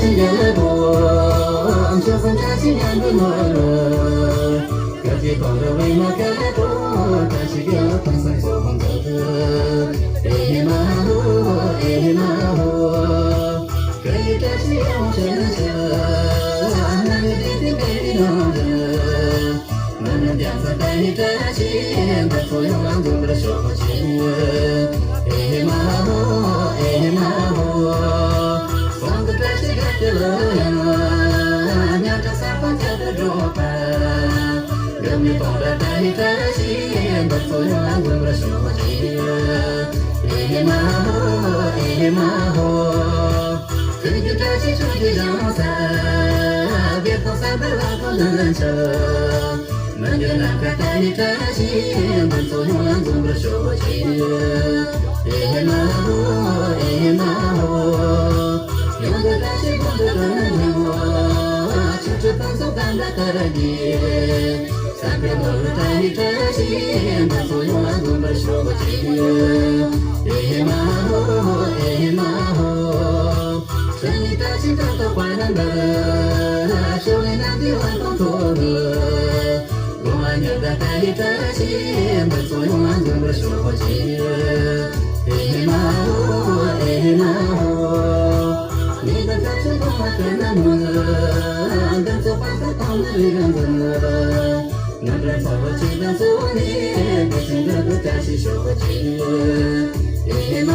是个多，就算这些年的懦弱，可惜懂得为我更多，但是有同生做红走的，马路，可以这是用真诚，那你的美丽动人，慢慢变成带你的心，把所有浪都不能收起，马路，放个这是个的路呀，两着三方家的桌板，有没有懂得带你的心，把所有浪都不能收起，马路，这个这是出去让散，别放三百万不能成，能就难怪带你的心，把所有浪都不能收起，马路，有个这是懂得跟我，吃吃饭送饭的可以，三百多路带你的心，把所有浪都不能收起。马路，这里的心都都坏了，手里拿的碗都脱了，我爱你的带你的心，把所有浪都不能收起。马路，你的感情多么的难忘，跟着花开到那里人问，能不能从我记得住你，不停的在是收起。马